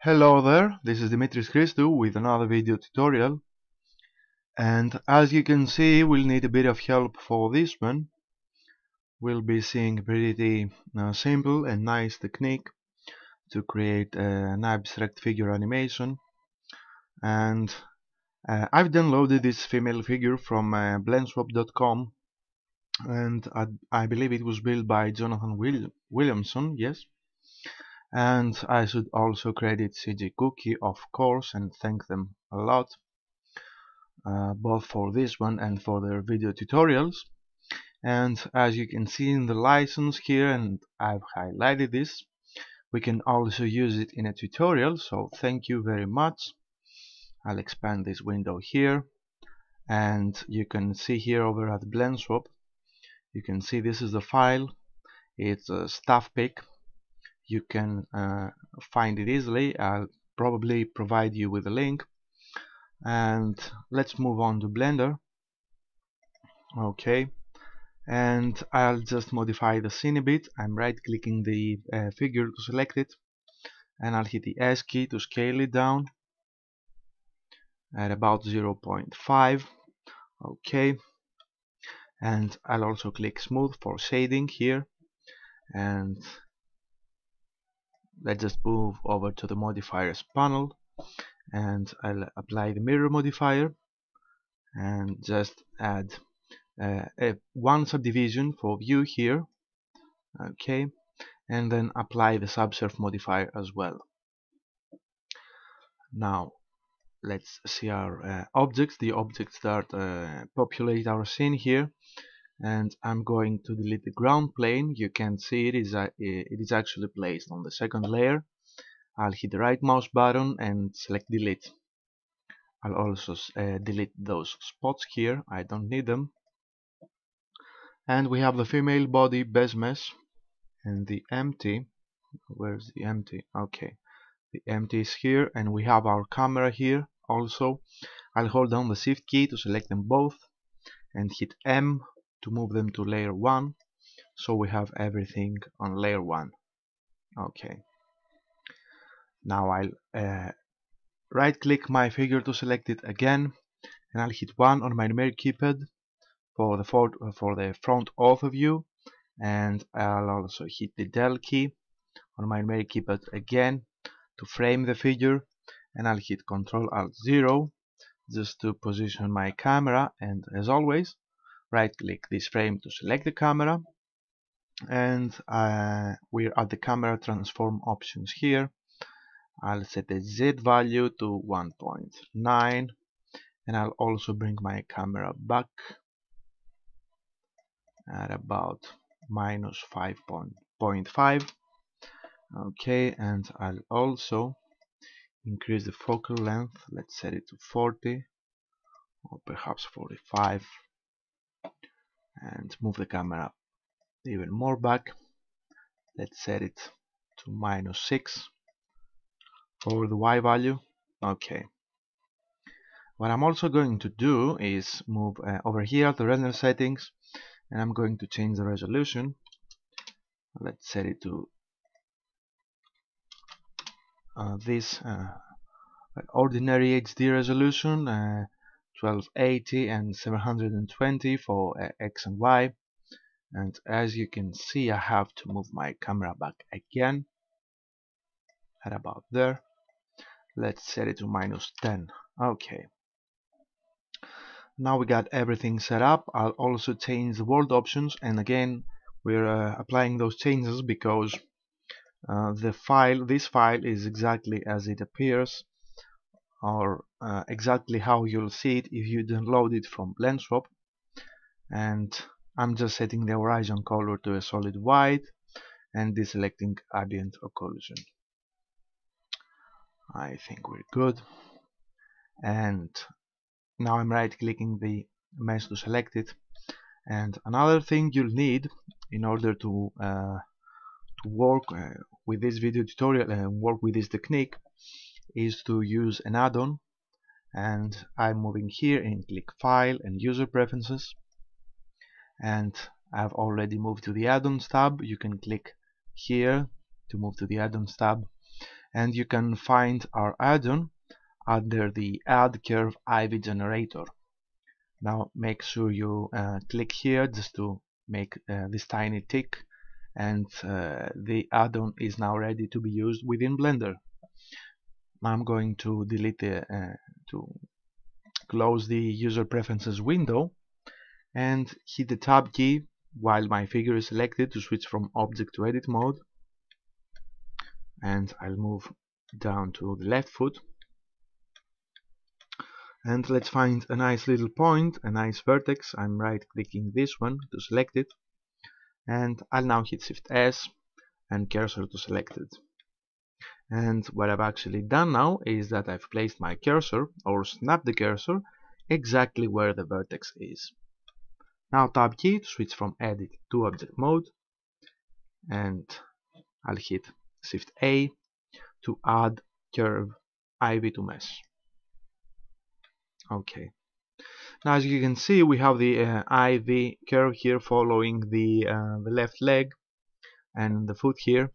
Hello there, this is Dimitris Christou with another video tutorial, and as you can see we'll need a bit of help for this one. We'll be seeing a pretty simple and nice technique to create an abstract figure animation, and I've downloaded this female figure from blendswap.com, and I believe it was built by Jonathan Williamson, yes. And I should also credit CJ Cookie, of course, and thank them a lot, both for this one and for their video tutorials. And as you can see in the license here, and I've highlighted this, we can also use it in a tutorial, so thank you very much. I'll expand this window here, and you can see here over at BlendSwap, you can see this is the file. It's a staff pick. You can find it easily. I'll probably provide you with a link. And let's move on to Blender. Okay, and I'll just modify the scene a bit. I'm right clicking the figure to select it, and I'll hit the S key to scale it down at about 0.5. okay, and I'll also click smooth for shading here, and let's just move over to the modifiers panel, and I'll apply the mirror modifier and just add one subdivision for view here. Okay, and then apply the subsurf modifier as well. Now let's see our objects, the objects that populate our scene here, and I'm going to delete the ground plane. You can see it is actually placed on the second layer. I'll hit the right mouse button and select delete. I'll also delete those spots here, I don't need them. And we have the female body basemesh and the empty. Where's the empty? Okay, the empty is here, and we have our camera here also. I'll hold down the shift key to select them both and hit M to move them to layer 1, so we have everything on layer 1. Okay, now I'll right click my figure to select it again, and I'll hit 1 on my numeric keypad for the front auto view, and I'll also hit the del key on my numeric keypad again to frame the figure, and I'll hit Ctrl Alt 0 just to position my camera, and as always right click this frame to select the camera, and we're at the camera transform options here. I'll set the Z value to 1.9, and I'll also bring my camera back at about minus 5.5. okay, and I'll also increase the focal length. Let's set it to 40 or perhaps 45, and move the camera even more back. Let's set it to minus 6 for the Y value. Okay, what I'm also going to do is move over here to render settings, and I'm going to change the resolution. Let's set it to this ordinary HD resolution, 1280 and 720 for X and Y. And as you can see, I have to move my camera back again at about there. Let's set it to minus 10. Okay, now we got everything set up. I'll also change the world options, and again we're applying those changes because this file is exactly as it appears, or exactly how you'll see it if you download it from BlendSwap. And I'm just setting the horizon color to a solid white and deselecting ambient occlusion. I think we're good, and now I'm right clicking the mesh to select it. And another thing you'll need in order to work with this video tutorial and work with this technique is to use an add-on, and I'm moving here and click File and User Preferences, and I've already moved to the Add-ons tab. You can click here to move to the Add-ons tab, and you can find our add-on under the Add Curve Ivy Generator. Now make sure you click here just to make this tiny tick, and the add-on is now ready to be used within Blender. I'm going to delete to close the user preferences window and hit the tab key while my figure is selected to switch from object to edit mode, and I'll move down to the left foot, and let's find a nice little point, a nice vertex. I'm right clicking this one to select it, and I'll now hit Shift S and cursor to select it. And what I've actually done now is that I've placed my cursor, or snapped the cursor, exactly where the vertex is. Now tab key to switch from edit to object mode, and I'll hit Shift A to add curve ivy to mesh. Okay. Now as you can see, we have the ivy curve here following the left leg and the foot here.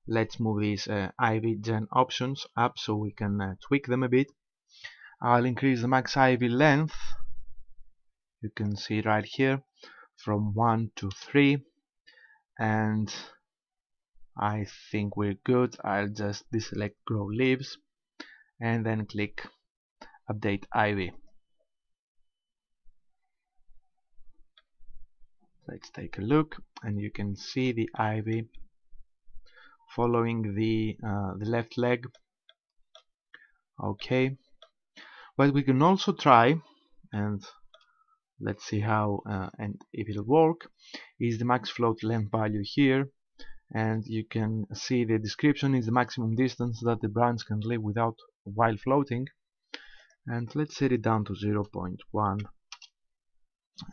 Let's move these ivy gen options up so we can tweak them a bit. I'll increase the max ivy length, you can see right here, from 1 to 3, and I think we're good. I'll just deselect grow leaves and then click update ivy. Let's take a look, and you can see the ivy following the left leg. Okay, but we can also try, and let's see how and if it'll work, is the max float length value here, and you can see the description is the maximum distance that the branch can live without while floating, and let's set it down to 0.1,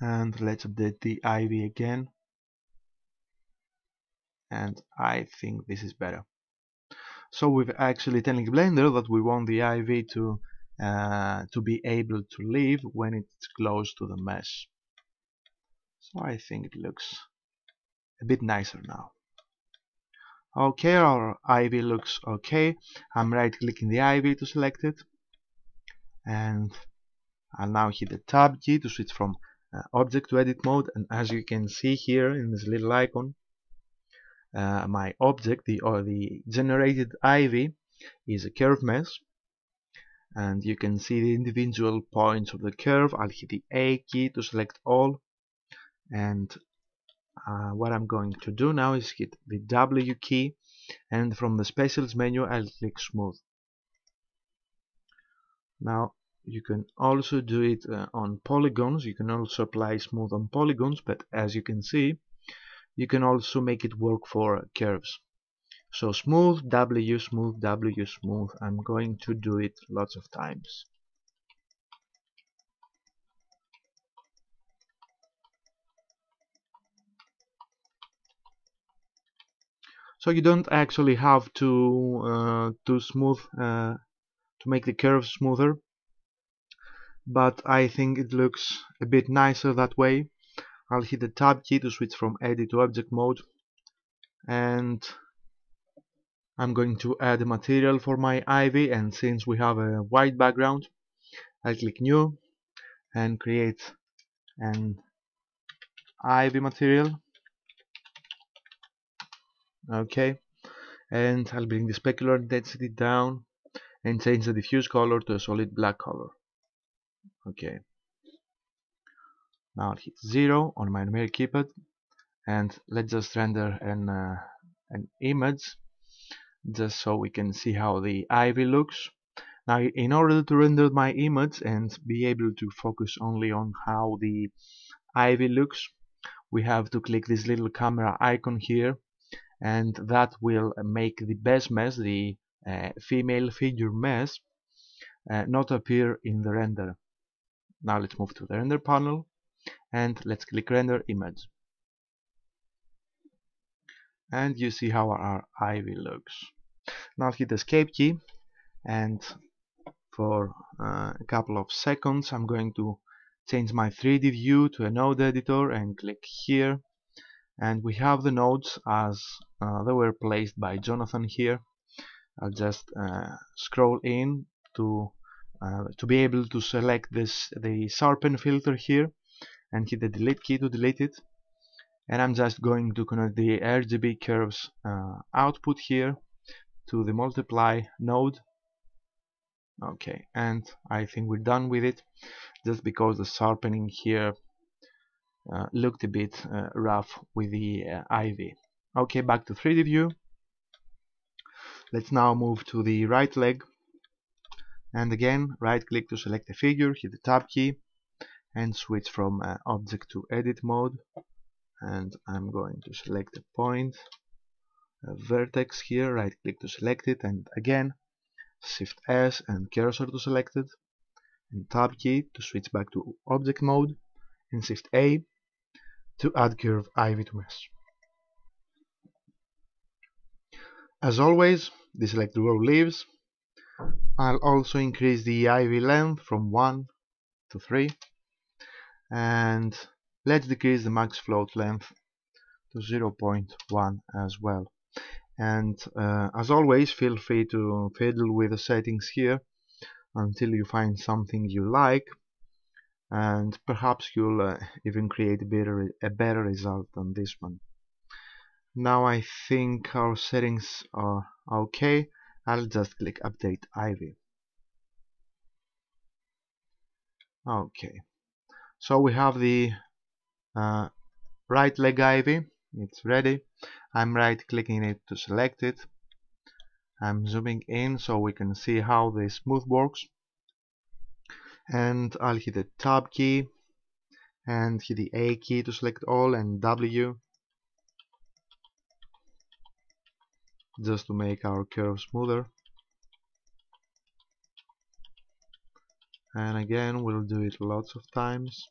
and let's update the ivy again, and I think this is better. So we're actually telling Blender that we want the ivy to be able to live when it's close to the mesh. So I think it looks a bit nicer now. Okay, our ivy looks okay. I'm right clicking the ivy to select it, and I'll now hit the tab key to switch from object to edit mode, and as you can see here in this little icon, my object, the generated ivy, is a curve mesh, and you can see the individual points of the curve. I'll hit the A key to select all, and what I'm going to do now is hit the W key, and from the specials menu I'll click smooth. Now you can also do it on polygons. You can also apply smooth on polygons, but as you can see, you can also make it work for curves. So smooth W, smooth W, smooth. I'm going to do it lots of times. So you don't actually have to smooth to make the curves smoother, but I think it looks a bit nicer that way. I'll hit the tab key to switch from edit to object mode, and I'm going to add a material for my ivy, and since we have a white background, I'll click new and create an ivy material. Okay, and I'll bring the specular intensity down and change the diffuse color to a solid black color. Okay, now I'll hit 0 on my numeric keypad, and let's just render an image just so we can see how the ivy looks. Now in order to render my image and be able to focus only on how the ivy looks, we have to click this little camera icon here, and that will make the basemesh, the female figure mesh, not appear in the render. Now let's move to the render panel and let's click render image, and you see how our ivy looks. Now hit the escape key, and for a couple of seconds I'm going to change my 3D view to a node editor and click here, and we have the nodes as they were placed by Jonathan here. I'll just scroll in to be able to select the sharpen filter here and hit the delete key to delete it. And I'm just going to connect the RGB curves output here to the multiply node. Okay, and I think we're done with it, just because the sharpening here looked a bit rough with the ivy. Okay, back to 3D view. Let's now move to the right leg, and again right click to select the figure, hit the tab key and switch from object to edit mode. And I'm going to select a point, a vertex here, right click to select it, and again Shift S and cursor to select it, and tab key to switch back to object mode, and Shift A to add curve ivy to mesh. As always, deselect the row leaves. I'll also increase the ivy length from 1 to 3, and let's decrease the max float length to 0.1 as well. And as always, feel free to fiddle with the settings here until you find something you like, and perhaps you'll even create a better result than this one. Now I think our settings are okay. I'll just click update ivy. Okay, so we have the right leg ivy. It's ready. I'm right clicking it to select it. I'm zooming in so we can see how the smooth works, and I'll hit the tab key and hit the A key to select all, and W just to make our curve smoother. And again, we'll do it lots of times.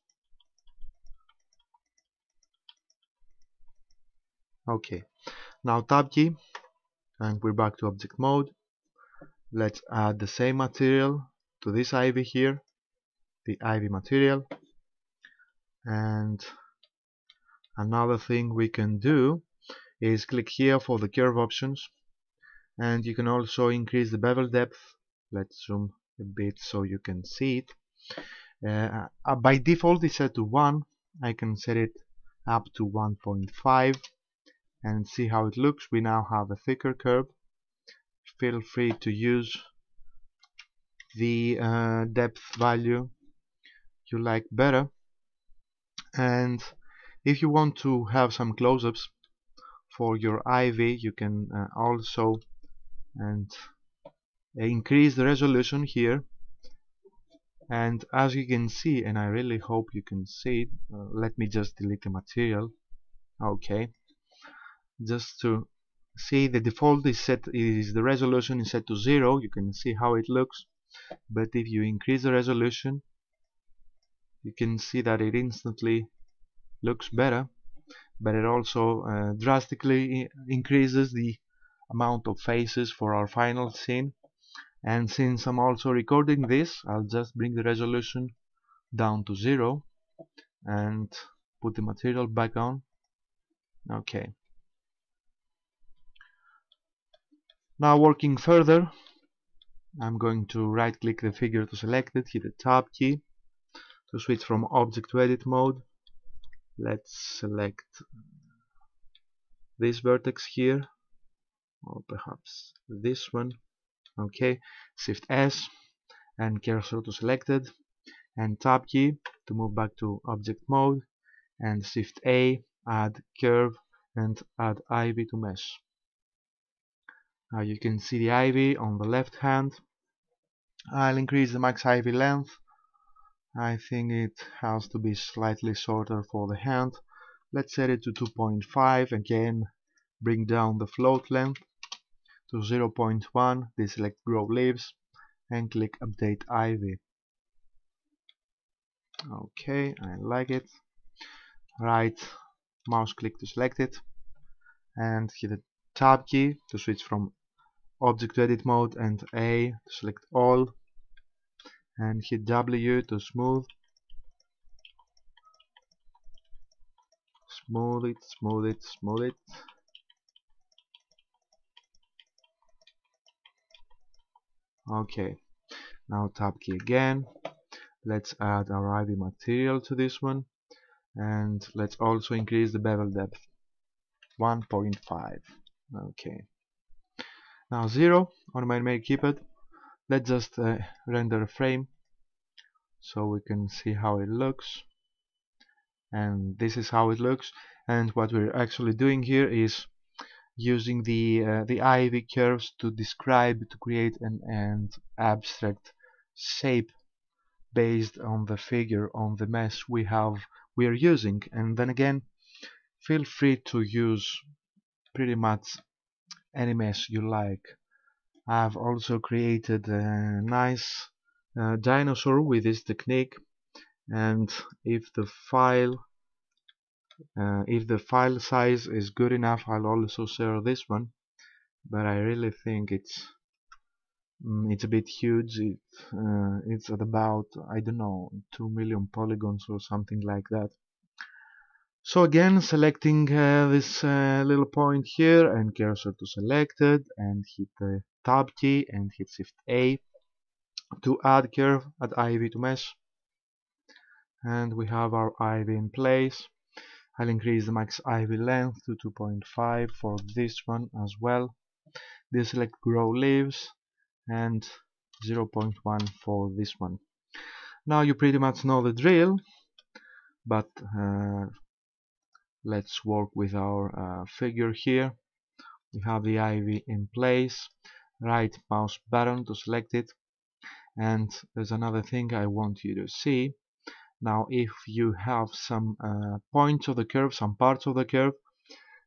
Okay, now tab key, and we're back to object mode. Let's add the same material to this ivy here, the ivy material. And another thing we can do is click here for the curve options, and you can also increase the bevel depth. Let's zoom a bit so you can see it. By default it's set to 1. I can set it up to 1.5 and see how it looks. We now have a thicker curve. Feel free to use the depth value you like better, and if you want to have some close-ups for your ivy, you can also increase the resolution here. And as you can see, and I really hope you can see it, let me just delete the material. Okay, just to see, the default is the resolution is set to 0. You can see how it looks, but if you increase the resolution, you can see that it instantly looks better, but it also drastically increases the amount of faces for our final scene. And since I'm also recording this, I'll just bring the resolution down to 0 and put the material back on. Okay. Now working further, I'm going to right click the figure to select it, hit the tab key to switch from object to edit mode. Let's select this vertex here, or perhaps this one. Okay, Shift S and cursor to selected, and tab key to move back to object mode, and Shift A, add curve and add ivy to mesh. Now you can see the ivy on the left hand. I'll increase the max ivy length. I think it has to be slightly shorter for the hand. Let's set it to 2.5. Again, bring down the float length to 0.1, deselect grow leaves and click update ivy. Okay, I like it. Right mouse click to select it and hit the tab key to switch from object to edit mode, and A to select all, and hit W to smooth it, smooth it, smooth it. Okay, now tab key again. Let's add our ivy material to this one, and let's also increase the bevel depth 1.5. Okay, now 0 on my main keypad. Let's just render a frame so we can see how it looks. And this is how it looks. And what we're actually doing here is using the ivy curves to create an abstract shape based on the figure on the mesh we are using. And then again, feel free to use pretty much any mesh you like. I've also created a nice dinosaur with this technique, and if the file size is good enough, I'll also share this one, but I really think it's a bit huge. It's at about, I don't know, 2 million polygons or something like that. So again, selecting this little point here and cursor to selected, and hit the tab key and hit shift A to add curve, add ivy to mesh, and we have our ivy in place. I'll increase the max ivy length to 2.5 for this one as well. Deselect grow leaves and 0.1 for this one. Now you pretty much know the drill, but let's work with our figure here. We have the ivy in place, right mouse button to select it, and there's another thing I want you to see. Now if you have some points of the curve, some parts of the curve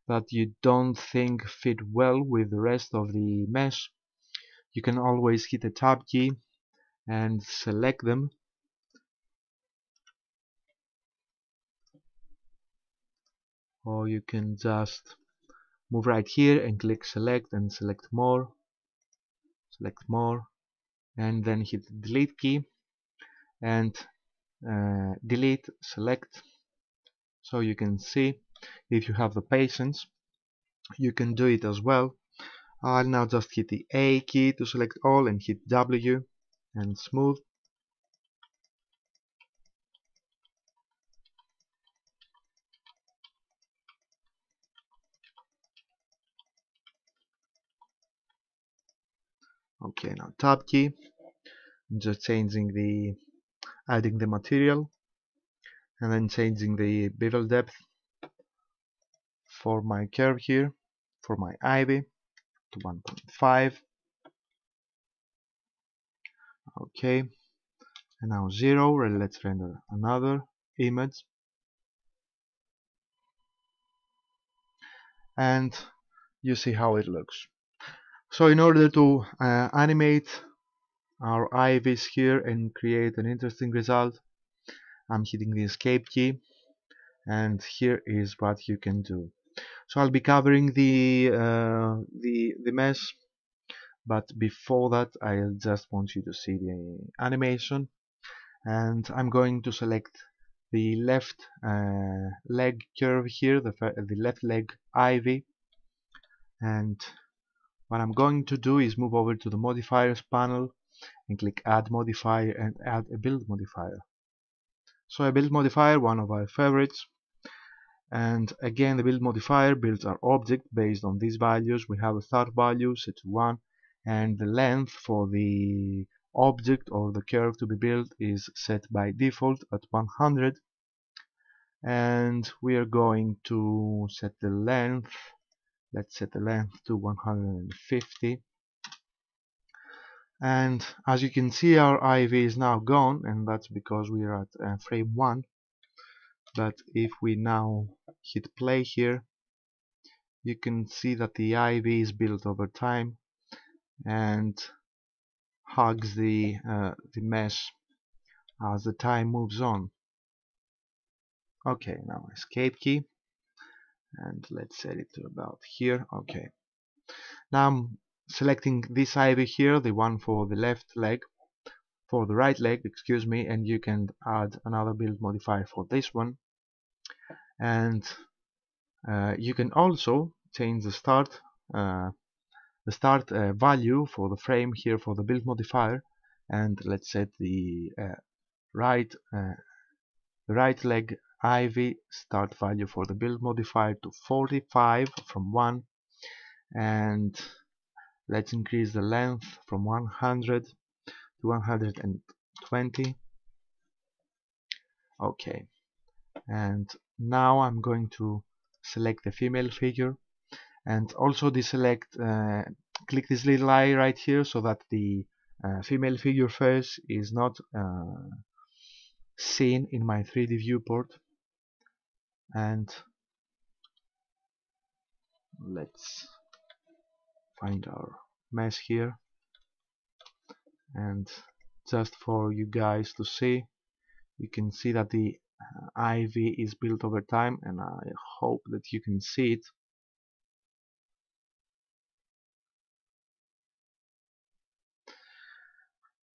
that you don't think fit well with the rest of the mesh, you can always hit the tab key and select them, or you can just move right here and click select and select more, and then hit the delete key and delete, select. So you can see, if you have the patience, you can do it as well. I'll now just hit the A key to select all and hit W and smooth. Okay, now tab key. I'm just adding the material, and then changing the bevel depth for my curve here, for my ivy, to 1.5. Okay, and now 0. Let's render another image, and you see how it looks. So in order to animate our ivies here and create an interesting result, I'm hitting the escape key, and here is what you can do. So I'll be covering the mesh, but before that I just want you to see the animation, and I'm going to select the left leg curve here, the left leg ivy, and what I'm going to do is move over to the modifiers panel and click add modifier and add a build modifier. So a build modifier, one of our favorites, and again the build modifier builds our object based on these values. We have a start value set to 1, and the length for the object or the curve to be built is set by default at 100, and we are going to set the length. Let's set the length to 150. And as you can see, our ivy is now gone, and that's because we are at frame 1. But if we now hit play here, you can see that the ivy is built over time and hugs the mesh as the time moves on. Okay, now escape key, and let's set it to about here. Okay, now I'm selecting this ivy here, the one for the left leg, for the right leg, excuse me, and you can add another build modifier for this one, and you can also change the start the start value for the frame here for the build modifier, and let's set the right leg IV start value for the build modifier to 45 from 1, and let's increase the length from 100 to 120. Okay, and now I'm going to select the female figure, and also deselect click this little eye right here so that the female figure face is not seen in my 3D viewport. And let's find our mesh here, and just for you guys to see, you can see that the IV is built over time, and I hope that you can see it.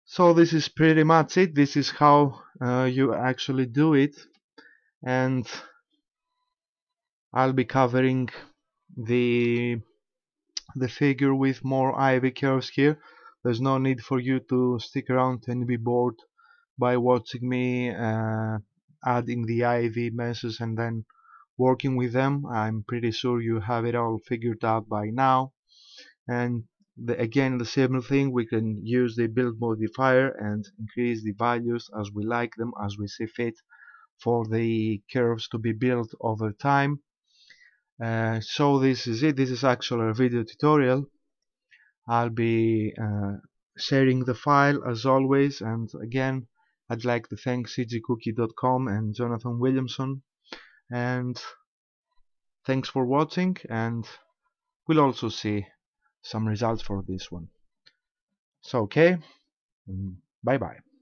So this is pretty much it. This is how you actually do it, and I'll be covering the figure with more IV curves here. There's no need for you to stick around and be bored by watching me adding the IV meshes and then working with them. I'm pretty sure you have it all figured out by now. And again, the same thing, we can use the build modifier and increase the values as we like them, as we see fit, for the curves to be built over time. So this is it. This is actually a video tutorial. I'll be sharing the file as always, and again, I'd like to thank cgcookie.com and Jonathan Williamson, and thanks for watching, and we'll also see some results for this one. So okay, bye bye.